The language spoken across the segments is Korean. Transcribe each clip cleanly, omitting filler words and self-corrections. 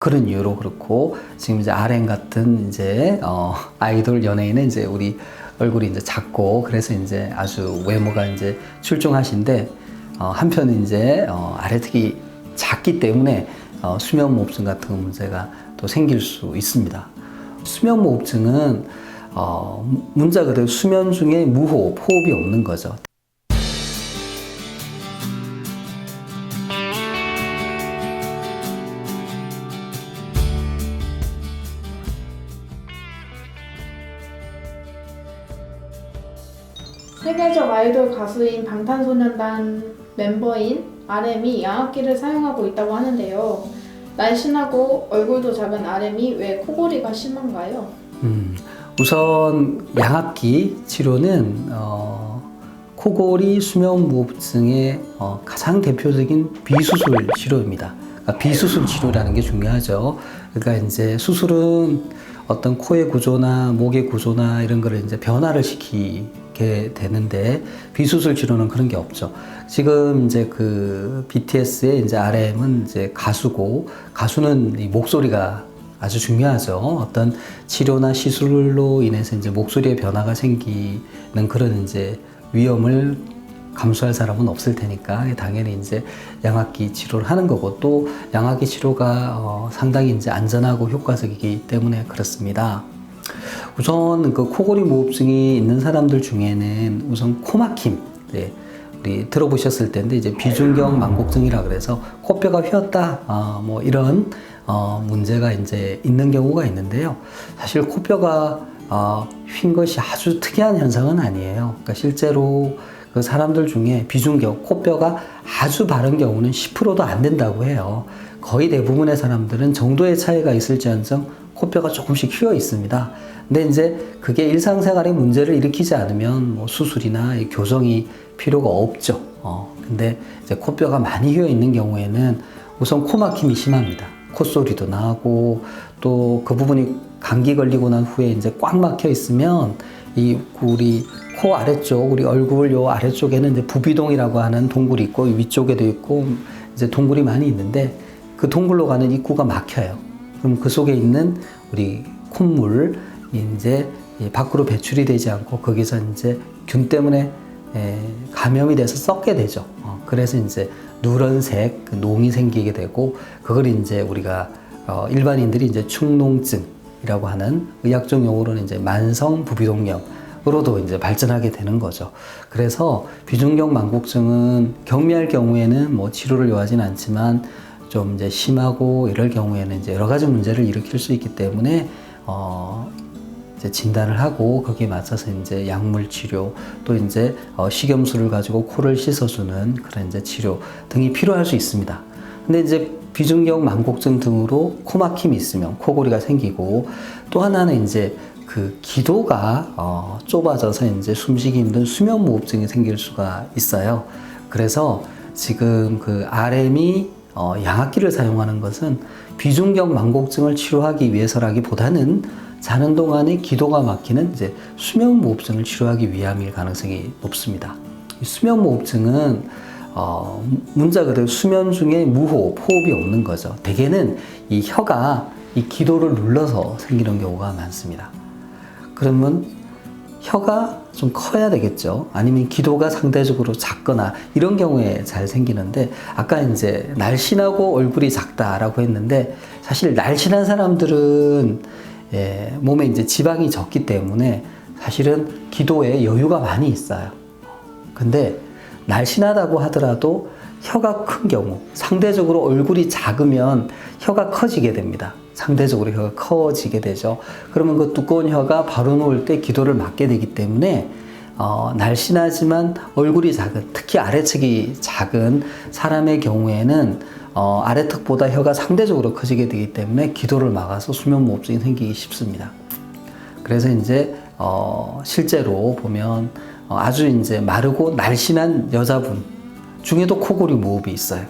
그런 이유로 그렇고, 지금 이제 RM 같은 이제 아이돌 연예인은 이제 우리 얼굴이 이제 작고, 그래서 이제 아주 외모가 이제 출중하신데, 한편 이제 아래턱이 작기 때문에 수면무호흡증 같은 문제가 또 생길 수 있습니다. 수면무호흡증은 문자 그대로 수면 중에 무호흡, 호흡이 없는 거죠. 세계적 아이돌 가수인 방탄소년단 멤버인 RM이 양압기를 사용하고 있다고 하는데요. 날씬하고 얼굴도 작은 RM이 왜 코골이가 심한가요? 우선 양압기 치료는 코골이 수면무호흡증의 가장 대표적인 비수술 치료입니다. 그러니까 비수술 치료라는 게 중요하죠. 그러니까 이제 수술은 어떤 코의 구조나 목의 구조나 이런 거를 이제 변화를 시키게 되는데, 비수술 치료는 그런 게 없죠. 지금 이제 그 BTS의 이제 RM은 이제 가수고, 가수는 이 목소리가 아주 중요하죠. 어떤 치료나 시술로 인해서 이제 목소리에 변화가 생기는 그런 이제 위험을 감수할 사람은 없을 테니까 당연히 이제 양압기 치료를 하는 거고, 또 양압기 치료가 상당히 이제 안전하고 효과적이기 때문에 그렇습니다. 우선 그 코골이 무호흡증이 있는 사람들 중에는 우선 코막힘, 네, 우리 들어보셨을 텐데 이제 비중경 망곡증이라 그래서 코뼈가 휘었다, 뭐 이런 문제가 이제 있는 경우가 있는데요. 사실 코뼈가 휜 것이 아주 특이한 현상은 아니에요. 그러니까 실제로 그 사람들 중에 비중경, 코뼈가 아주 바른 경우는 10%도 안 된다고 해요. 거의 대부분의 사람들은 정도의 차이가 있을지언정 코뼈가 조금씩 휘어 있습니다. 근데 이제 그게 일상생활에 문제를 일으키지 않으면 뭐 수술이나 교정이 필요가 없죠. 근데 이제 코뼈가 많이 휘어 있는 경우에는 우선 코막힘이 심합니다. 콧소리도 나고, 또 그 부분이 감기 걸리고 난 후에 이제 꽉 막혀 있으면 이 우리 코 아래쪽, 우리 얼굴 요 아래쪽에는 이제 부비동이라고 하는 동굴이 있고, 위쪽에도 있고 이제 동굴이 많이 있는데, 그 동굴로 가는 입구가 막혀요. 그럼 그 속에 있는 우리 콧물이 이제 밖으로 배출이 되지 않고 거기서 이제 균 때문에 감염이 돼서 썩게 되죠. 그래서 이제 누런색 농이 생기게 되고, 그걸 이제 우리가 일반인들이 이제 축농증이라고 하는 의학적 용어로는 이제 만성 부비동염으로도 이제 발전하게 되는 거죠. 그래서 비중경 망곡증은 경미할 경우에는 뭐 치료를 요하진 않지만, 좀 이제 심하고 이럴 경우에는 이제 여러 가지 문제를 일으킬 수 있기 때문에 이제 진단을 하고 거기에 맞춰서 이제 약물 치료, 또 이제 식염수를 가지고 코를 씻어주는 그런 이제 치료 등이 필요할 수 있습니다. 근데 이제 비중경 망곡증 등으로 코막힘이 있으면 코골이가 생기고, 또 하나는 이제 그 기도가 좁아져서 이제 숨쉬기 힘든 수면무호흡증이 생길 수가 있어요. 그래서 지금 그 RM이 양압기를 사용하는 것은 비중경 망곡증을 치료하기 위해서라기보다는 자는 동안에 기도가 막히는 이제 수면무호흡증을 치료하기 위함일 가능성이 높습니다. 이 수면무호흡증은 문자 그대로 수면 중에 무호흡, 호흡이 없는 거죠. 대개는 이 혀가 이 기도를 눌러서 생기는 경우가 많습니다. 그러면 혀가 좀 커야 되겠죠. 아니면 기도가 상대적으로 작거나 이런 경우에 잘 생기는데, 아까 이제 날씬하고 얼굴이 작다라고 했는데, 사실 날씬한 사람들은 몸에 이제 지방이 적기 때문에 사실은 기도에 여유가 많이 있어요. 근데 날씬하다고 하더라도 혀가 큰 경우, 상대적으로 얼굴이 작으면 혀가 커지게 됩니다. 상대적으로 혀가 커지게 되죠. 그러면 그 두꺼운 혀가 바로 놓을 때 기도를 막게 되기 때문에 날씬하지만 얼굴이 작은, 특히 아래측이 작은 사람의 경우에는 아래턱보다 혀가 상대적으로 커지게 되기 때문에 기도를 막아서 수면무호흡증이 생기기 쉽습니다. 그래서 이제 실제로 보면 아주 이제 마르고 날씬한 여자분 중에도 코골이 무호흡이 있어요.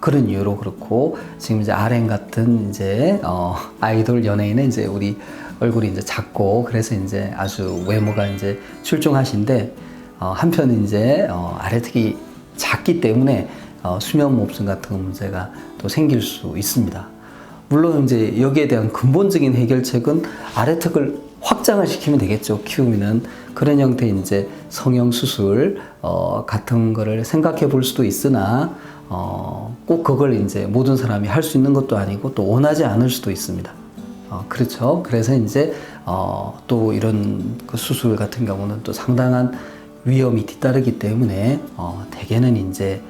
그런 이유로 그렇고, 지금 이제 RM 같은 이제 아이돌 연예인은 이제 우리 얼굴이 이제 작고, 그래서 이제 아주 외모가 이제 출중하신데, 한편 이제 아래턱이 작기 때문에 수면무호흡증 같은 문제가 또 생길 수 있습니다. 물론 이제 여기에 대한 근본적인 해결책은 아래턱을 확장을 시키면 되겠죠. 키우면은 그런 형태의 이제 성형 수술 같은 거를 생각해 볼 수도 있으나 꼭 그걸 이제 모든 사람이 할 수 있는 것도 아니고 또 원하지 않을 수도 있습니다. 그렇죠. 그래서 이제 또 이런 그 수술 같은 경우는 또 상당한 위험이 뒤따르기 때문에 대개는 이제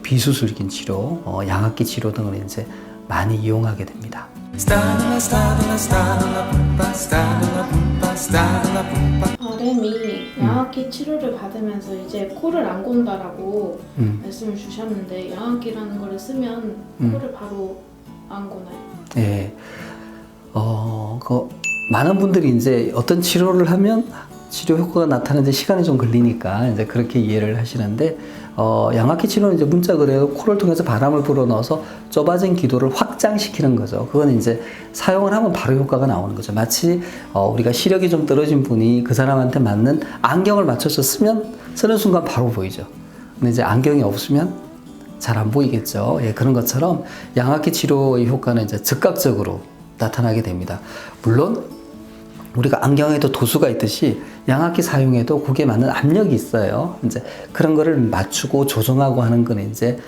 비수술적인 치료, 양압기 치료 등을 이제 많이 이용하게 됩니다. RM이 양압기 치료를 받으면서 이제 코를 안 곤다라고 말씀을 주셨는데 양압기라는 거를 쓰면 코를 바로 안 고나요? 예. 많은 분들이 이제 어떤 치료를 하면 치료 효과가 나타나는데 시간이 좀 걸리니까 이제 그렇게 이해를 하시는데, 양압기 치료는 이제 문자 그대로 코를 통해서 바람을 불어넣어서 좁아진 기도를 확장시키는 거죠. 그건 이제 사용을 하면 바로 효과가 나오는 거죠. 마치 우리가 시력이 좀 떨어진 분이 그 사람한테 맞는 안경을 맞춰서 쓰는 순간 바로 보이죠. 근데 이제 안경이 없으면 잘 안 보이겠죠. 예, 그런 것처럼 양압기 치료의 효과는 이제 즉각적으로 나타나게 됩니다. 물론 우리가 안경에도 도수가 있듯이 양압기 사용에도 거기에 맞는 압력이 있어요. 이제 그런 거를 맞추고 조정하고 하는 건 이제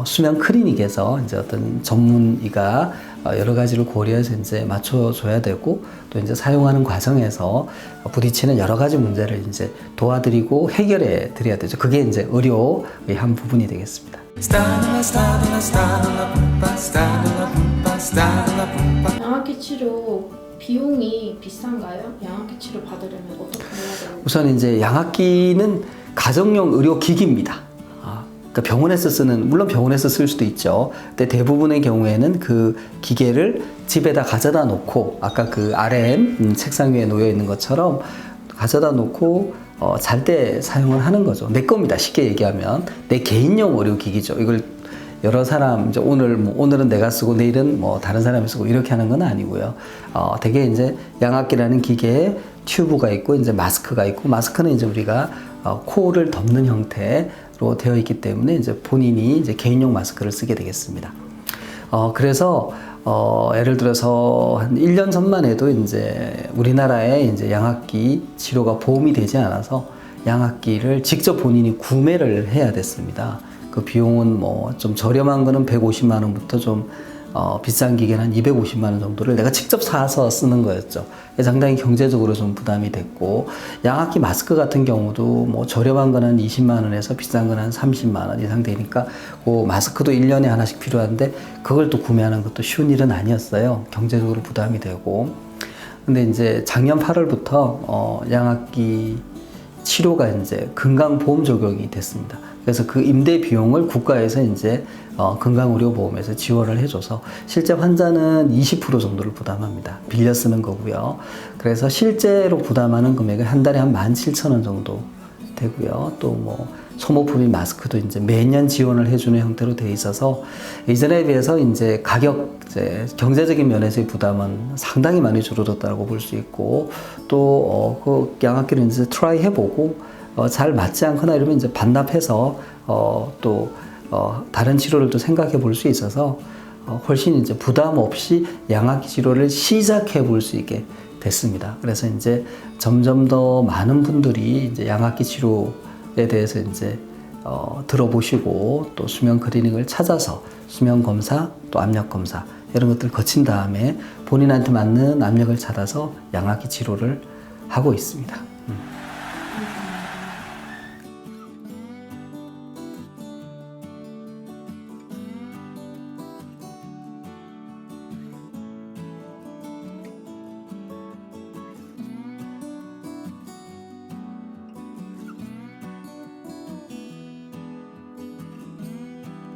수면 클리닉에서 이제 어떤 전문의가 여러 가지를 고려해서 이제 맞춰줘야 되고, 또 이제 사용하는 과정에서 부딪히는 여러 가지 문제를 이제 도와드리고 해결해 드려야 되죠. 그게 이제 의료의 한 부분이 되겠습니다. 양압기 치료 비용이 비싼가요? 양압기 치료 받으려면 어떻게 해야 되나요? 우선 이제 양압기는 가정용 의료 기기입니다. 그러니까 병원에서 쓰는, 물론 병원에서 쓸 수도 있죠. 근데 대부분의 경우에는 그 기계를 집에다 가져다 놓고, 아까 그 RM 책상 위에 놓여 있는 것처럼 가져다 놓고 잘 때 사용을 하는 거죠. 내 겁니다. 쉽게 얘기하면 내 개인용 의료 기기죠. 이걸 여러 사람, 이제 오늘은 내가 쓰고 내일은 뭐 다른 사람이 쓰고 이렇게 하는 건 아니고요. 되게 이제 양압기라는 기계에 튜브가 있고 이제 마스크가 있고, 마스크는 이제 우리가 코를 덮는 형태로 되어 있기 때문에 이제 본인이 이제 개인용 마스크를 쓰게 되겠습니다. 그래서 예를 들어서 한 1년 전만 해도 이제 우리나라에 이제 양압기 치료가 보험이 되지 않아서 양압기를 직접 본인이 구매를 해야 됐습니다. 그 비용은 뭐 좀 저렴한 거는 150만 원부터 좀 비싼 기계는 한 250만 원 정도를 내가 직접 사서 쓰는 거였죠. 상당히 경제적으로 좀 부담이 됐고, 양압기 마스크 같은 경우도 뭐 저렴한 거는 20만 원에서 비싼 거는 한 30만 원 이상 되니까 그 마스크도 1년에 하나씩 필요한데 그걸 또 구매하는 것도 쉬운 일은 아니었어요. 경제적으로 부담이 되고. 근데 이제 작년 8월부터 양압기 치료가 이제 건강보험 적용이 됐습니다. 그래서 그 임대 비용을 국가에서 이제 건강의료보험에서 지원을 해줘서 실제 환자는 20% 정도를 부담합니다. 빌려 쓰는 거고요. 그래서 실제로 부담하는 금액은 한 달에 한 17,000원 정도 되고요. 또 뭐 소모품인 마스크도 이제 매년 지원을 해주는 형태로 돼 있어서 이전에 비해서 이제 경제적인 면에서의 부담은 상당히 많이 줄어들었다고 볼 수 있고, 또 그 양압기를 이제 트라이 해보고 잘 맞지 않거나 이러면 이제 반납해서 또 다른 치료를 또 생각해 볼 수 있어서 훨씬 이제 부담 없이 양압기 치료를 시작해 볼 수 있게 됐습니다. 그래서 이제 점점 더 많은 분들이 이제 양압기 치료에 대해서 이제 들어보시고 또 수면 클리닉을 찾아서 수면 검사 또 압력 검사 이런 것들을 거친 다음에 본인한테 맞는 압력을 찾아서 양압기 치료를 하고 있습니다.